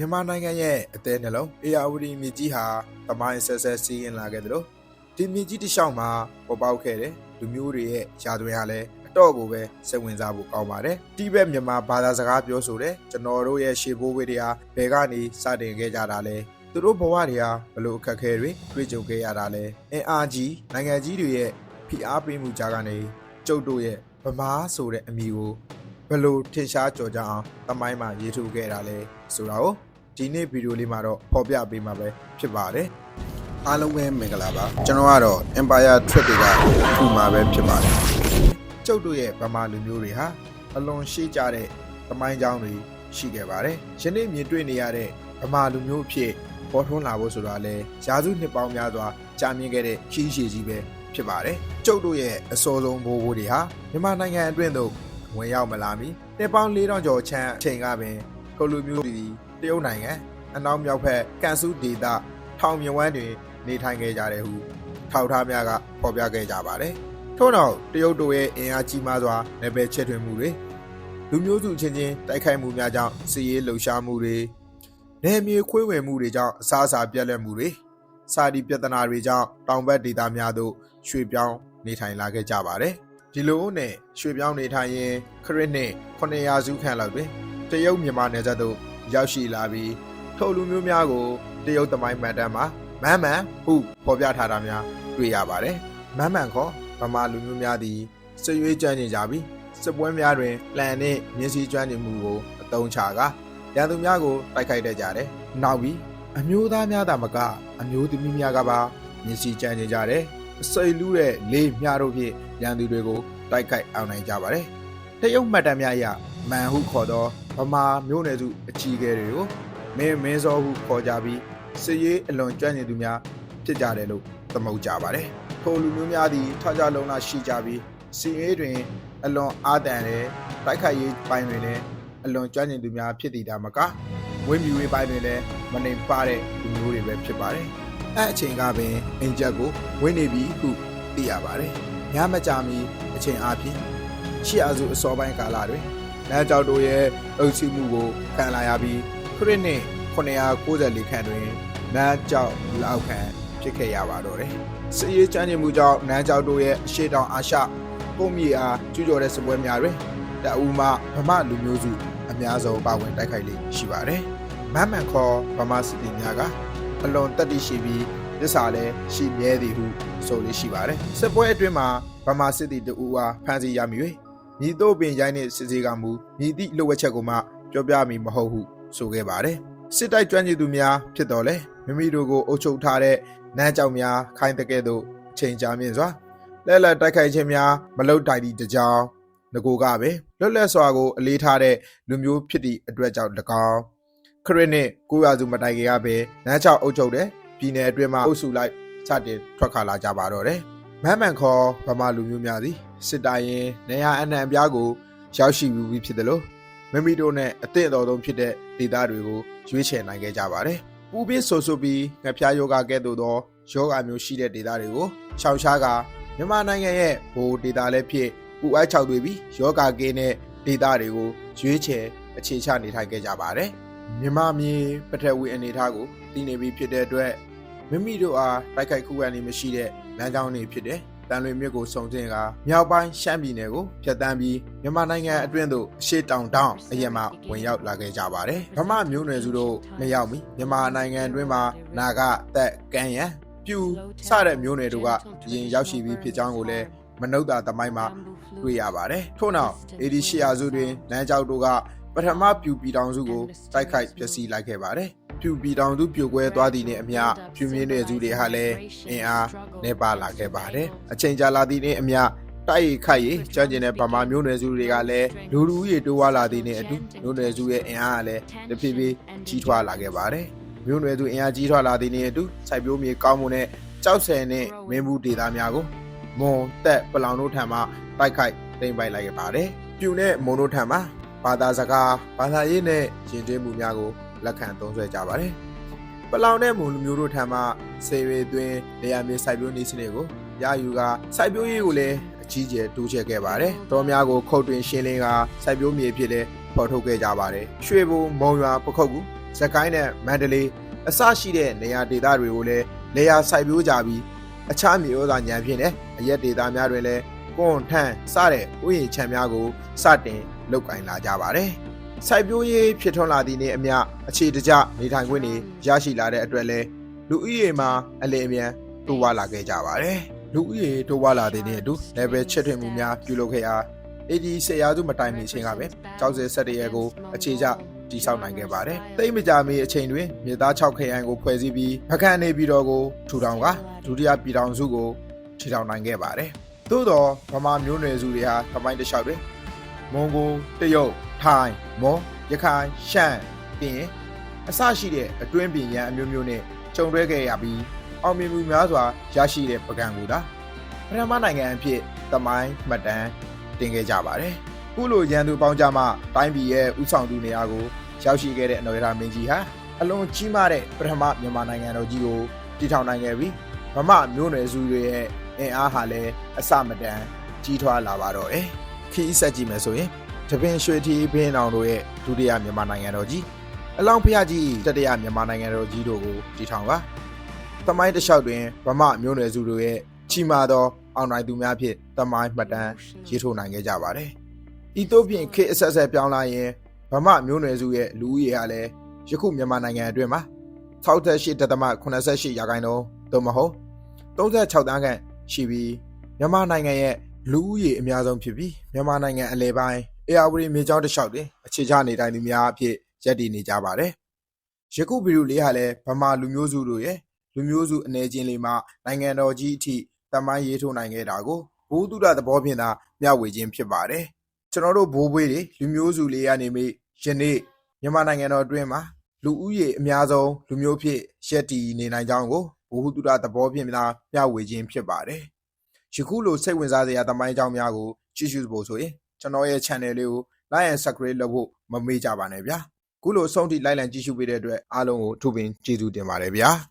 မြန်မာနိုင်ငံရဲ့အသေးနှလုံးအေယာဝတီမြစ်ကြီးဟာသမိုင်းဆက်ဆက်စီးရင်လာခဲ့တယ်လို့ဒီမြစ်ကြီးတစ်လျှောက်မှာပေါ်ပေါက်ခဲ့တဲ့လူမျိုးတွေရဲ့ယာသွင်းဟာလည်းအတော့ကိုပဲစိတ်ဝင်စားဖို့ကောင်းပါတယ်တိဘက်မြန်မာဘာသာစကားပြောဆိုတဲ့ကျွန်တော်တို့ရဲ့ရှေးဘိုးဝေတွေဟာဘယ်ကနေစတင်ခဲ့ကြတာလဲသူတို့ဘဝတွေဟာဘလို့အခက်အခဲတွေတွေ့ကြုံခဲ့ရတာလဲအင်အားကြီးနိုင်ငံကြီးတွေရဲ့ဖိအားပေးမှုကြားကနေကျုပ်တို့ရဲ့ဗမာဆိုတဲ့အမည်ကိုဘလို့ထင်ရှားကြော်ကြအောင်သမိုင်းမှာရေးထုတ်ခဲ့တာလဲဆိုတာကိုဒီနေ့ဗီဒီယိုလေးမှာတော့ဖော်ပြပေးမှာပဲဖြစ်ပါတယ်အားလုံးပဲမင်္ဂလာပါကျွန်တော်ကတော့ Empire Trip တွေကထူမှာပဲဖြစ်ပါတယ်ကျုပ်တို့ရဲ့ဗမာလူမျိုးတွေဟာအလွန်ရှေ့ကျတဲ့သမိုင်းကြောင်းတွေရှိခဲ့ပါတယ်ယနေ့မြင်တွေ့နေရတဲ့ဗမာလူမျိုးအဖြစ်ပေါ်ထွန်းလာဖို့ဆိုတာလဲရာစုနှစ်ပေါင်းများစွာကြာမြင့်ခဲ့တဲ့ခီးရှည်ကြီးပဲဖြစ်ပါတယ်ကျုပ်တို့ရဲ့အစောဆုံးဘိုးဘိုးတွေဟာမြန်မာနိုင်ငံအတွင်းသို့ဝင်ရောက်မလာမီနှစ်ပေါင်း4000ကျော်ချမ်းအချိန်ကပင်ကိုလူမျိုးတွေတရုတ်နိုင်ငံအနောက်မြောက်ဘက်ကန်စုဒေသထောင်မြဝန်းတွင်နေထိုင်ခဲ့ကြတဲ့ဟုထောက်ထားများကဖော်ပြခဲ့ကြပါတယ်ထို့နောက်တရုတ်တို့ရဲ့အင်အားကြီးမားစွာနယ်ပယ်ချဲ့ထွင်မှုတွေလူမျိုးစုချင်းချင်းတိုက်ခိုက်မှုများကြောင့်စစ်ရေးလှုပ်ရှားမှုတွေနယ်မြေခွဲဝေမှုတွေကြောင့်အစားအစာပြတ်လတ်မှုတွေစာဒီပြဿနာတွေကြောင့်တောင်ဘက်ဒေသများသို့ရွှေ့ပြောင်းနေထိုင်လာခဲ့ကြပါတယ်ဒီလိုနဲ့ရွှေ့ပြောင်းနေထိုင်ရင်ခရစ်နှစ်900စုခန့်လောက်တွင်တရုတ်မြန်မာနယ်စပ်သို့ရောက်ရှိလာပြီးထိုလူမျိုးများကိုတရုတ်သမိုင်းမှတ်တမ်းမှာမန်းမန်ဟုဖော်ပြထားတာများတွေ့ရပါတယ်မန်းမန်ခေါ်ဗမာလူမျိုးများသည်စစ်ရွေးကြမ်းကျင်ကြပြီးစစ်ပွဲများတွင်လှန်နှင့်မြင်းစည်းကျွမ်းကျင်မှုကိုအသုံးချကာရန်သူများကိုတိုက်ခိုက်တတ်ကြတယ်နောက်ပြီးအမျိုးသားများသာမကအမျိုးသမီးများကပါမြင်းစည်းကြမ်းကျင်ကြတယ်အစိလူးတဲ့လေးမြတို့ဖြင့်ရန်သူတွေကိုတိုက်ခိုက်အောင်နိုင်ကြပါတယ်တရုတ်မှတ်တမ်းများအရမန်ဟုခေါ်သောဗမာမျိုးနွယ်စုအကြီးအကဲတွေကိုမင်းစောဟုခေါ်ကြပြီးစစ်ရေးအလွန်ကျွမ်းကျင်သူများဖြစ်ကြတယ်လို့သမုတ်ကြပါတယ်ထိုလူမျိုးများသည်ထကြလုံးလာရှိကြပြီးစစ်ရေးတွင်အလွန်အားတန်တဲ့တိုက်ခိုက်ရေးပိုင်းတွင်လည်းအလွန်ကျွမ်းကျင်သူများဖြစ်တည်တာမကဝင်းမြူရေးပိုင်းတွင်လည်းမနှိမ်ပါတဲ့လူမျိုးတွေပဲဖြစ်ပါတယ်အဲ့အချိန်ကပင်အင်ဂျက်ကိုဝင်းနေပြီဟုသိရပါတယ်ညမကြမီအချိန်အားဖြင့်ရှေ့အစုအစောပိုင်းကာလတွင်လမ်းကြောက်တို့ရဲ့အုပ်စုမှုကိုခံလာရပြီးခရစ်နှစ်994ခန့်တွင်နန်းကြောက်လောက်ခံဖြစ်ခဲ့ရပါတော့တယ်စစ်ရေးကြမ်းကြုတ်မှုကြောင့်နန်းကြောက်တို့ရဲ့အရှေ့တောင်အာရှပုံမြေအားကျူးကျော်တဲ့စစ်ပွဲများတွင်တအူးမှဗမာလူမျိုးစုအများဆုံးပါဝင်တိုက်ခိုက်လေရှိပါတယ်မန်းမန်ခေါ်ဗမာစစ်သည်များကအလွန်တတိရှိပြီးသစ္စာလည်းရှိမြဲသည်ဟုဆိုလေးရှိပါတယ်စစ်ပွဲအတွင်းမှာဗမာစစ်သည်တအူးအားဖမ်းဆီးရမိ၍မြည်တို့ပင်ရိုင်းနှင့်စစ်စေးကမူမြည်သည့်လှုပ်ဝက်ချက်ကိုမှပြောပြမိမဟုတ်ဟုဆိုခဲ့ပါတယ်စစ်တိုက်ကျွမ်းကျင်သူများဖြစ်တော်လဲမိမိတို့ကိုအုပ်ချုပ်ထားတဲ့နန်းကြောင်များခိုင်းတဲ့ကဲ့သို့အချိန်ကြာမြင့်စွာလက်လက်တိုက်ခိုက်ခြင်းများမလုပ်တိုင်သည့်တကြောင်ငကိုကပဲလွတ်လပ်စွာကိုအလေးထားတဲ့လူမျိုးဖြစ်သည့်အတွက်ကြောင့်၎င်းခရစ်နှစ်900စုမတိုင်ခင်ကပဲနန်းချောက်အုပ်ချုပ်တဲ့ပြည်နယ်အတွင်းမှာအုပ်စုလိုက်စတင်ထွက်ခါလာကြပါတော့တယ်မန်းမန်ခေါ်ဗမာလူမျိုးများသည်စစ်တိုင်ရင်နေရာအနှံအပြားကိုရောက်ရှိပြီးဖြစ်တယ်လို့မိမိတို့နဲ့အသင့်တော်ဆုံးဖြစ်တဲ့ဒေသတွေကိုရွေးချယ်နိုင်ခဲ့ကြပါတယ်ပူပြင်းဆိုပြီးငှက်ဖျားယောဂကဲ့သို့သောယောဂမျိုးရှိတဲ့ဒေသတွေကိုရှောင်ရှားကမြန်မာနိုင်ငံရဲ့ဘိုးဒေသလည်းဖြစ်ပူအိုက်ချောက်တွေပြီးယောဂကင်းတဲ့ဒေသတွေကိုရွေးချယ်အခြေချနေထိုင်ခဲ့ကြပါတယ်မြန်မာမြေပထဝီအနေအထားကိုသိနေပြီးဖြစ်တဲ့အတွက်မိမိတို့အားတိုက်ခိုက်ခုခံနေမရှိတဲ့လမ်းကြောင်းတွေဖြစ်တဲ့တန်လွင်မြစ်ကိုစုံစင်းကမြောက်ပိုင်းရှမ်းပြည်နယ်ကိုဖျက်ဆီးပြီးမြန်မာနိုင်ငံအတွင်းသို့အရှေ့တောင်တောင်အရင်မှဝင်ရောက်လာခဲ့ကြပါတယ်ဗမာမျိုးနွယ်စုတို့မရောက်မီမြန်မာနိုင်ငံအတွင်းမှာနာဂသက်ကန်ရန်ပြူစတဲ့မျိုးနွယ်တို့ကအရင်ရောက်ရှိပြီးဖြစ်ကြောင်းကိုလည်းမနုဿသမိုင်းမှာတွေ့ရပါတယ်ထို့နောက်88ရာစုတွင်နန်းကြောက်တို့ကပထမပြူပြည်တောင်စုကိုတိုက်ခိုက်ဖျက်ဆီးလိုက်ခဲ့ပါတယ်ပြူပြည်တောင်စုပြိုကွဲသွားသည်နှင့်အမျှပြူမြင့်တဲ့စုတွေဟာလည်းအင်အားနေပါလာခဲ့ပါတယ်အချိန်ကြာလာသည်နှင့်အမျှတိုက်ရိုက်ခိုက်ရေးကြမ်းကျင်တဲ့ဗမာမျိုးနွယ်စုတွေကလည်းလူလူကြီးတိုးဝါလာသည်နှင့်အတူမျိုးနွယ်စုရဲ့အင်အားကလည်းတဖြည်းဖြည်းကြီးထွားလာခဲ့ပါတယ်မျိုးနွယ်စုအင်အားကြီးထွားလာသည်နှင့်အတူစိုက်ပျိုးမြေကောင်းမှုနဲ့ကြောက်ဆယ်နဲ့မင်းဘူးဒေသများကိုမွန်တက်ပလောင်တို့ထံမှတိုက်ခိုက်သိမ်းပိုက်လိုက်ခဲ့ပါတယ်ပြူနဲ့မွန်တို့ထံမှဘာသာစကားဘာသာရေးနဲ့ယဉ်ကျေးမှုများကိုလက်ခံသုံးစွဲကြပါတယ်ပလောင်နဲ့မွန်လူမျိုးတို့ထံမှစေရွေသွင်းနေရာမြေစိုက်ပျိုးနည်းစနစ်ကိုရယူကစိုက်ပျိုးရေးကိုလည်းအကြီးကျယ်တိုးချဲ့ခဲ့ပါတယ်တော်များကိုခုတ်တွင်ရှင်းလင်းကစိုက်ပျိုးမြေဖြစ်လဲဖော်ထုတ်ခဲ့ကြပါတယ်ရွှေဘုံမုံရွာပခုတ်ကူ စကိုင်းနဲ့မန္တလေးအစရှိတဲ့နေရာဒေသတွေကိုလည်းလေယာစိုက်ပျိုးကြပြီးအခြားမြေဩဇာညံဖြင့်လည်းအရက်ဒေသများတွင်လည်းကွန်ထန်းစတဲ့ဥယျာဉ်ခြံများကိုစတင်လုပ်ကိုင်လာကြပါတယ်။စိုက်ပျိုးရေးဖြစ်ထွန်းလာသည့်နေ့အမျှအခြေတကျနေထိုင်ခွင့်တွေရရှိလာတဲ့အတွက်လည်းလူဦးရေမှာအလင်းအမြန်တိုးပွားလာခဲ့ကြပါတယ်။လူဦးရေတိုးပွားလာတဲ့နေ့အတူ level ချစ်ထွင်မှုများပြုလုပ်ခဲ့ရာAD 10ရာစုမတိုင်မီချိန်ကပဲကျောက်စဲ17ရဲကိုအခြေချတည်ဆောက်နိုင်ခဲ့ပါတယ်။တိတ်မကြမီအချိန်တွင်မြေသား6ခရိုင်ကိုဖွဲ့စည်းပြီးဗကံနေပြည်တော်ကိုထူထောင်ကဒုတိယပြည်ထောင်စုကိုထူထောင်နိုင်ခဲ့ပါတယ်။သို့သောဗမာမျိုးနွယ်စုတွေဟာတမိုင်းတစ်လျှောက်တွင်မွန်ဂိုတရုတ်ထိုင်းမွန်ရခိုင်ရှမ်းပြင်အစရှိတဲ့အတွင်းပြည်ရန်အမျိုးမျိုးနဲ့ကြုံတွေ့ခဲ့ရပြီးအောင်မြင်မှုများစွာရရှိတဲ့ပကံကိုဒါပထမနိုင်ငံအဖြစ်တမိုင်းမှတ်တမ်းတင်ခဲ့ကြပါတယ်။ခုလိုရန်သူပေါင်းကြမှတိုင်းပြည်ရဲ့ဥဆောင်သူနေရာကိုရောက်ရှိခဲ့တဲ့အနော်ရထာမင်းကြီးဟာအလွန်ကြီးမားတဲ့ပထမမြန်မာနိုင်ငံတော်ကြီးကိုတည်ထောင်နိုင်ခဲ့ပြီးဗမာမျိုးနွယ်စုတွေရဲ့အင်အားဟာလည်းအစမတန်ကြီးထွားလာပါတော့တယ်။ခီးဆက်ကြည့်မယ်ဆိုရင်တပင်ရွှေထီးဘင်းအောင်တို့ရဲ့ဒုတိယမြန်မာနိုင်ငံတော်ကြီးအလောင်းဖျားကြီးတတိယမြန်မာနိုင်ငံတော်ကြီးတို့ကိုတည်ထောင်ကသမိုင်းတစ်လျှောက်တွင်ဗမာမျိုးနွယ်စုတို့ရဲ့ကြီးမားသောအောင်နိုင်သူများဖြင့်သမိုင်းမှတ်တမ်းရေးထိုးနိုင်ခဲ့ကြပါတယ်။ဤသို့ဖြင့်ခေတ်အဆက်ဆက်ပြောင်းလာရင်ဗမာမျိုးနွယ်စုရဲ့လူဦးရေဟာလည်းယခုမြန်မာနိုင်ငံအတွင်းမှာ68.88%ရာခိုင်နှုန်းသို့မဟုတ်36တန်းခန့်ရှိပြီးမြန်မာနိုင်ငံရဲ့လူဦးရေအများဆုံးဖြစ်ပြီးမြန်မာနိုင်ငံအလယ်ပိုင်းအေရဝတီမြေကြောင်းတစ်လျှောက်တွင်အခြေချနေထိုင်သူများအဖြစ်ရပ်တည်နေကြပါတယ်။ယခုဗီဒီယိုလေးဟာလည်းဗမာလူမျိုးစုတို့ရဲ့လူမျိုးစုအနေချင်းလေးမှနိုင်ငံတော်ကြီးအထိတမိုင်းရေးထိုးနိုင်ခဲ့တာကိုဘိုးတုဒသဘောဖြင့်သာမျှဝေခြင်းဖြစ်ပါတယ်။ကျွန်တော်တို့ဘိုးဘွေးတွေလူမျိုးစုလေးကနေမိယနေ့မြန်မာနိုင်ငံတော်အတွင်းမှာလူဦးရေအများဆုံးလူမျိုးဖြစ်ရပ်တည်နေနိုင်ကြောင်းကိုဘိုးတုဒသဘောဖြင့်သာမျှဝေခြင်းဖြစ်ပါတယ်။ယခုလိုစိတ်ဝင်စားစရာတမိုင်းအကြောင်းများကိုကြည့်ရှုဖို့ဆိုရင်ကျွန်တော်ရဲ့ channel လေးကို like and subscribe လုပ်ဖို့မမေ့ကြပါနဲ့ဗျာ။ခုလိုအဆုံးထိလိုက်လံကြည့်ရှုပေးတဲ့အတွက်အားလုံးကိုအထူးပင်ကျေးဇူးတင်ပါတယ်ဗျာ။